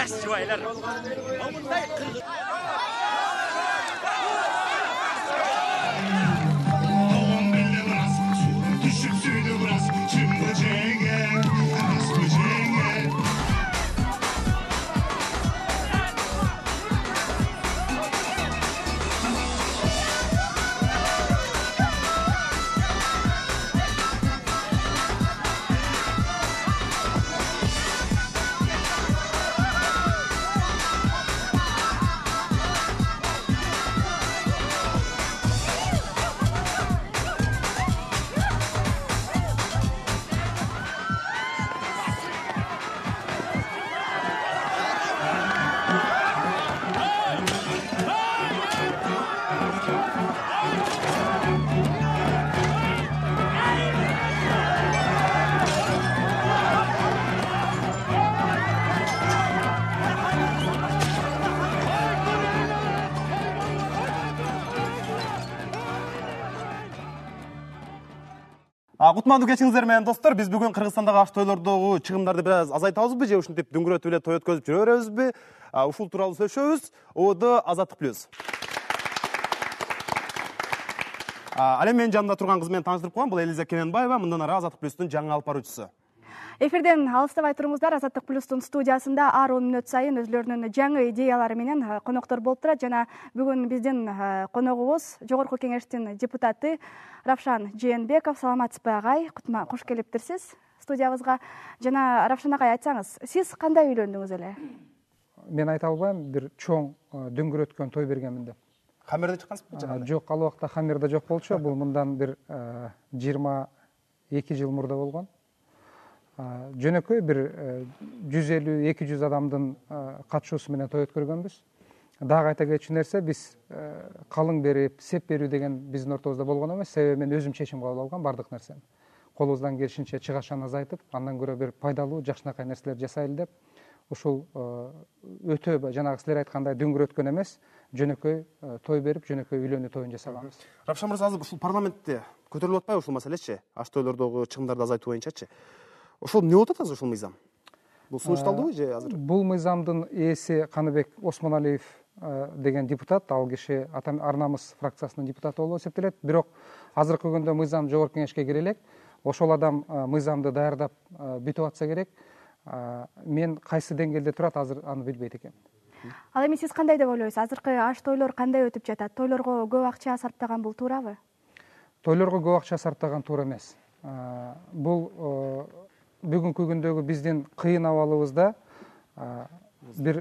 жас жұбайлар мындай Кутмандуу кечиңиздер менен достор, биз бүгүн Кыргызстандагы аш тойлордогу чыгымдарды бир аз азайтабызбы же ушинтип дүңгүрөтүп эле той өткөзүп жүрө беребизби? Ушул тууралуу сүйлөшөбүз. ОД Азаттык плюс. Ал эми менин жанымда турган кыз менен тааныштырып коем. Бул Элиза Кененбаева, мындан ары Азаттык плюстун жаңы алып баруучусу. Эфирден алыстабай туруңуздар. Азаттык плюстун студиясында ар 10 мүнөт сайын өзлөрүнүн жаңы идеялары менен коноктор болуп турат. Жана бүгүн биздин коногубуз Жогорку Кеңештин депутаты Равшан Жээнбеков. Саламатсызбы агай? Кош келиптирсиз студиябызга. Жана Равшан агай, айтсаңыз, сиз кандай үйлөндүңүз эле? Мен айта албайм, бир чоң дүңгүрөткөн той бергенмин деп. Хамерде чыккансызбы? Жок, ал убакта Хамерде жок болчу. Бул мындан бир 22 жыл мурда болгон. Жөнөкөй бир 150-200 адамдын катышуусу менен той өткөргөнбүз. Дагы айта кетчү нерсе, биз калың берип, сеп берүү деген биздин ортобузда болгон эмес. Себеби мен өзүм чечим кабыл алгам бардык нерсени. Колубуздан келишинче чыгашаны азайтып, андан көрө бир пайдалуу, жакшынакай нерселер жасайлы деп, ушул өтө жанагы силер айткандай дүңгүрөткөн эмес, жөнөкөй той берип, жөнөкөй үйлөнүү тоюн жасаганбыз. Равшан мырза, азыр ушул парламентте көтөрүлүп атпайбы ушул маселечи? Аш тойлордогу чыгымдарды азайтуу боюнчачы? Ошол эмне болуп атат азыр ушул мыйзам? Бул сунушталдыбы же азыр? Бул мыйзамдын ээси Каныбек Осмоналиев деген депутат, ал киши Ар намыс фракциясынын депутаты болуп эсептелет. Бирок азыркы күндө мыйзам Жогорку Кеңешке кире элек. Ошол адам мыйзамды даярдап бүтүп атса керек. Мен кайсы деңгээлде турат, азыр аны билбейт экенмин. Ал эми сиз кандай деп ойлойсуз? Азыркы аш тойлор кандай өтүп жатат? Тойлорго көп акча сарптаган бул туурабы? Тойлорго көп акча сарптаган туура эмес. Бул бүгүнкү күндөгү биздин кыйын абалыбызда бир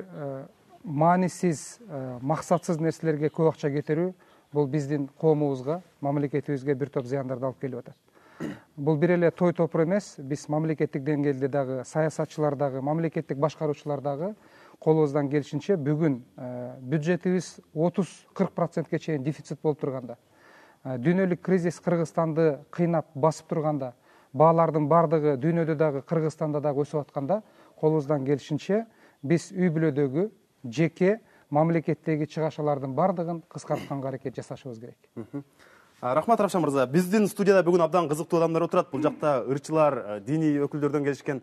маанисиз, максатсыз нерселерге көп акча кетирүү бул биздин коомубузга, мамлекетибизге бир топ зыяндарды алып келип атат. Бул бир эле той топур эмес, биз мамлекеттик деңгээлде дагы, саясатчылар дагы, мамлекеттик башкаруучулар дагы колубуздан келишинче бүгүн бюджетибиз 30-40%ке чейин дефицит болуп турганда, дүйнөлүк кризис Кыргызстанды кыйнап басып турганда, баалардын бардыгы дүйнөдө дагы, Кыргызстанда дагы өсүп атканда, колубуздан келишинче биз үй бүлөдөгү жеке мамлекеттеги чыгашалардын бардыгын кыскартканга аракет жасашыбыз керек. Рахмат, Равшан мырза. Биздин студияда бүгүн абдан кызыктуу адамдар отурат. Бул жакта ырчылар, диний өкүлдөрдөн келишкен.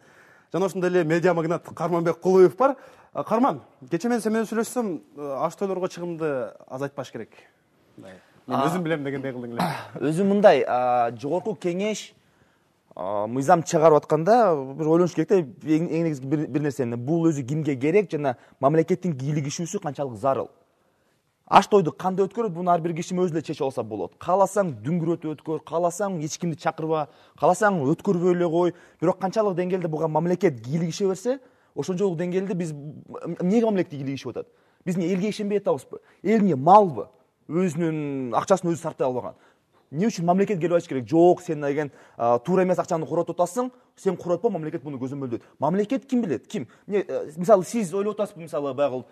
Жана ошондой эле медиа магнат Карманбек Кулуев бар. Карман, кече мен сен менен сүйлөшсөм, аш тойлорго чыгымды азайтпаш керек. Мен өзүм билем дегендей кылдың эле. Өзүм мындай, Жогорку Кеңеш мыйзам чыгарып атканда бир ойлонуш керек да, эң негизги бир нерсени. Бул өзү кимге керек жана мамлекеттин кийлигишүүсү канчалык зарыл. Аш тойду кандай өткөрөт, буну ар бир киши өзү эле чечип алса болот. Кааласаң дүңгүрөтүп өткөр, кааласаң эч кимди чакырба, кааласаң өткөрбөй эле кой. Бирок канчалык деңгээлде буга мамлекет кийлигише берсе, ошончолук деңгээлде биз эмнеге мамлекет кийлигишип атат? Биз элге ишенбей атабызбы? Эл эмне, малбы? Өзүнүн акчасын өзү сарптай албаган. Эмне үчүн мамлекет келип айтыш керек? Жок, сен деген туура эмес акчаны куротуп атасың, сен куротпо, мамлекет муну көзөмөлдөйт. Мамлекет ким билет? Ким? Мисалы сиз ойлоп атасызбы, мисалы баягы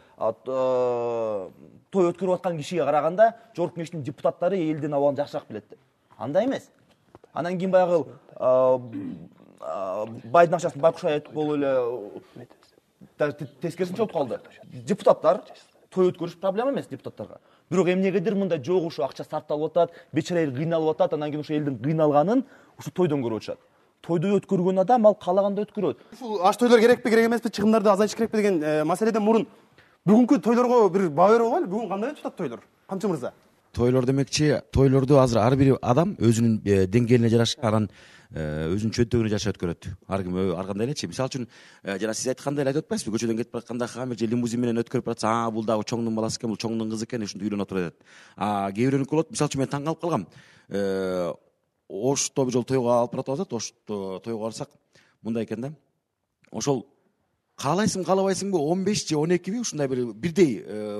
той өткөрүп аткан кишиге караганда Жогорку Кеңештин депутаттары элдин абалын жакшыраак билет деп. Андай эмес. Анан кийин баягы байдын акчасын байкуш айтып болуп эле тескерисинче болуп калды. Депутаттар той өткөрүш проблема эмес депутаттарга. Бирок эмнегедир мындай жок ушу акча сарпталып атат, бечара эл кыйналып атат, анан кийин ушу элдин кыйналганын ушу тойдон көрүп атышат. тойду өткөргөн адам ал каалаганда өткөрөт. Ушул аш тойлор керекпи керек эмеспи, чыгымдарды азайтыш керекпи деген маселеден мурун бүгүнкү тойлорго бир баа берип алайлы. Бүгүн кандай өтүп атат тойлор? Камчы мырза? Тойлор демекчи, тойлорду азыр ар бир адам өзүнүн деңгээлине жараша, анан өзүнүн чөнтөгүнө жараша өткөрөт. Ар ким ар кандай элечи. Мисалы үчүн жана сиз айткандай эле айтып атпайсызбы? Көчөдөн кетип баратканда хамер же лимузин менен өткөрүп баратса, бул дагы чоңдун баласы экен, бул чоңдун кызы экен, ушинтип үйлөнүп отура деп. Кээ бирөөнүкү болот. Мисалы үчүн мен таң калып калгам. Ошто бир жолу тойго алып баратып атат. Ошто тойго барсак, мындай экен да. Ошол каалайсың, каалабайсыңбы 15 же 12 ушундай бирдей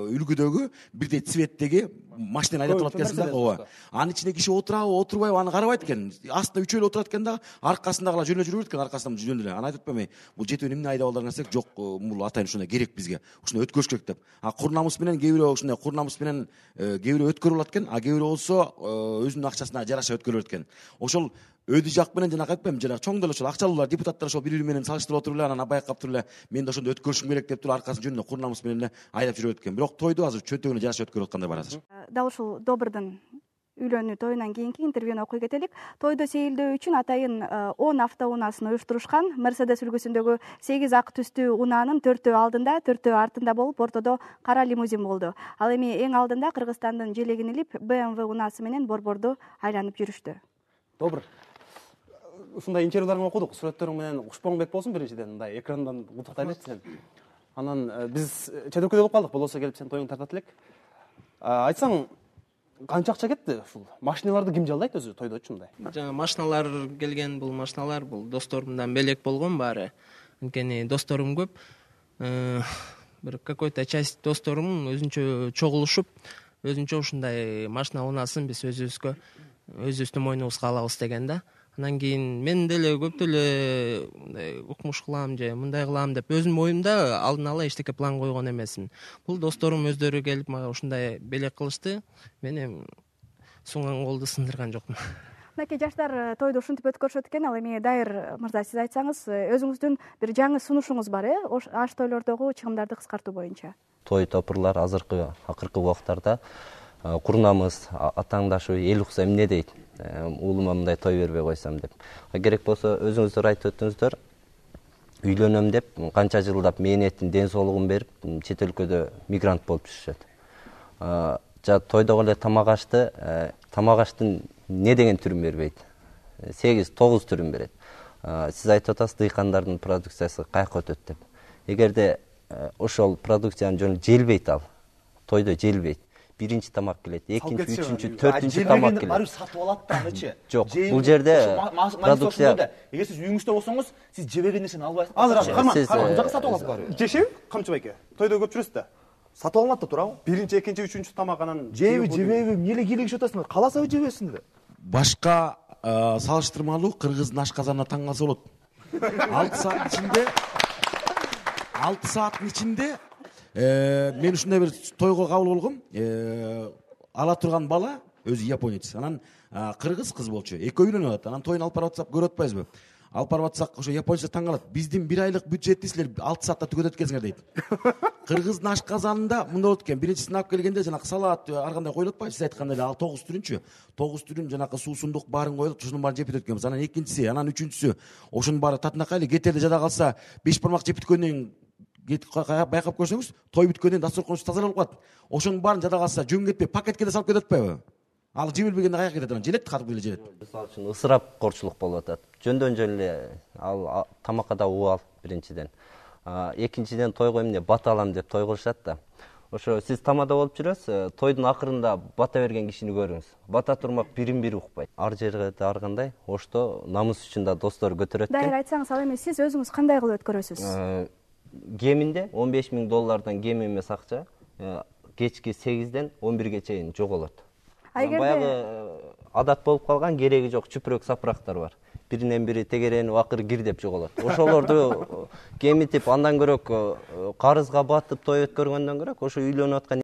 үлгүдөгү, бирдей цветтеги машинаны айдап алат экенсиң да. Ооба. Анын ичинде киши отурабы, отурбайбы аны карабайт экен. Астында үчөөлө отурат экен да, аркасындагылар жөнө жүрүп экен, аркасынан жөн эле. Аны айтып атпаймын, бул жетөө эмне айдап алдыңар десек, жок, бул атайын ушундай керек бизге. Ушундай өткөрүш керек деп. Курнамыс менен кээ бирөө ушундай курнамыс менен кээ бирөө өткөрүп алат экен, кээ бирөө болсо өзүнүн акчасына жараша өткөрүп экен. Ошол өйдү жак менен жанагы айтпаймынбы, жанагы чоңдол ошол акчалуулар, депутаттар ошол бири менен салыштырып отуруп эле, анан байкап туруп эле, мен да ошондой өткөрүшүм керек деп туруп аркасын жөнүнө курнамыс менен эле айдап жүрөт экен. Бирок тойду азыр чөнтөгүнө жараша өткөрүп аткандай бар азыр. Дал ушул Добрдун үйлөнүү тоюнан кийинки интервьюну окуй кетелик. Тойду сейилдөө үчүн атайын 10 автоунаасын уюштурушкан. Мерседес үлгүсүндөгү 8 ак түстүү унаанын 4-өө алдында, 4-өө артында болуп, ортодо кара лимузин болду. Ал эми эң алдында Кыргызстандын желегин илип, BMW унаасы менен борборду айланып жүрүштү. Добр. Ушундай интервьюларыңды окудук. Сүрөттөрүң менен Кушпоңбек болсун биринчиден, мындай экрандан кутуктайлы сен. Анан биз чөдөккөдө болуп калдык. Болосо келип сен тоюңду тартат элек. Айтсаң, канча акча кетти ушул? Машиналарды ким жалдайт өзү тойдочу мындай? Жана машиналар келген, бул машиналар бул досторумдан белек болгон баары. Анткени досторум көп. Бир какой-то часть досторум өзүнчө чогулушуп, өзүнчө ушундай машина унаасын биз өзүбүздүн мойнубузга алабыз деген да. Анан кийин мен деле көптү эле мындай укмуш кылам же мындай кылам деп өзүмдүн оюмда алдын ала эчтеке план койгон эмесмин. Бул досторум өздөрү келип мага ушундай белек кылышты. Мен эми сунган колду сындырган жокмун. Мынакей жаштар тойду ушинтип өткөрүшөт экен. Ал эми Дайыр мырза, сиз айтсаңыз, өзүңүздүн бир жаңы сунушуңуз бар, аш тойлордогу чыгымдарды кыскартуу боюнча. Той топурлар акыркы убактарда курнамыз, атаңдашуу, эл укса эмне дейт? Уулума мындай той бербей койсом деп. Керек болсо өзүңүздөр айтып өттүңүздөр. Үйлөнөм деп канча жылдап мээнетин, ден соолугун берип, чет өлкөдө мигрант болуп жүрүшөт. Тойдогу эле тамак ашты, тамак аштын не деген түрүн бербейт? 8-9 түрүн берет. Сиз айтып атасыз, дыйкандардын продукциясы каяка өтөт деп. Эгерде ошол продукциянын жөнү желбейт, ал тойдо желбейт. Биринчи тамак келет, экинчи, үчүнчү, төртүнчү тамак келет. Барып сатып алат да анычы. Жок, бул жерде продукция. Эгер сиз үйүңүздө болсоңуз, сиз жебеген нерсени албайсыз. Азыр карман, жак сатып аласыз барып. Жешеби? Камчы байке. Тойдо көп жүрөсүз да. Сатып алынат да турабы? Биринчи, экинчи, үчүнчү тамак анан жейби, жебейби, эмне эле кийлигишип атасыңар? Кааласаңыз жебесиңер. Башка салыштырмалуу кыргыздын ашказанына таң калса болот. 6 сааттын ичинде мен ушундай бир тойго кабыл болгом. Ала турган бала өзү японец. Анан кыргыз кыз болчу. Экөө үйлөнүп атат. Анан тоюн алып барып атсак көрүп атпайсызбы? Алып барып атсак, ошо японецтер таң калат. Биздин 1 айлык бюджетти силер 6 саатта түгөтөт экенсиңер дейт. Кыргыздын ашказанында мындай болот экен. Биринчисин алып келгенде жанагы салат ар кандай коюлуп атпайбы? Сиз айткандай эле ал 9 түрүнчү. 9 түрүн жанагы суусундук баарын коюлуп, ошонун баарын жеп өтөт экенбиз. Анан экинчиси, анан үчүнчүсү ошонун баары татынакайлы кетерде жада калса 5 бармак жеп бүткөндөн байкап көрсөңүз, той бүткөндөн дасторкон таза болуп калат. Ошонун баарын жада калса жөн кетпей пакетке да салып кетип атпайбы? Ал жебилбегенде каяка кетет, анан желет, катып эле желет. Мисалы үчүн ысырапкорчулук болуп атат. Жөндөн жөн эле ал тамакка да убал биринчиден. Экинчиден тойго эмне бата алам деп той кылышат да. Ошо сиз тамада болуп жүрөсүз, тойдун акырында бата берген кишини көрүңүз. Бата турмак бирин-бири укпайт. Ар жерге да ар кандай, ошто намыс үчүн да достор көтөрөт экен. Дайыр, айтсаңыз, ал эми сиз өзүңүз кандай кылып өткөрөсүз? Кеминде $15,000 кем эмес акча кечки 8ден 11ге чейин жоголот. Баягы адат болуп калган, кереги жок чүпүрөк сапырактар бар. Биринен бири тегеренип акыр кир деп жоголот. Ошолорду кемитип, андан көрөк карызга батып той өткөргөндөн көрөк, ошо үйлөнүп аткан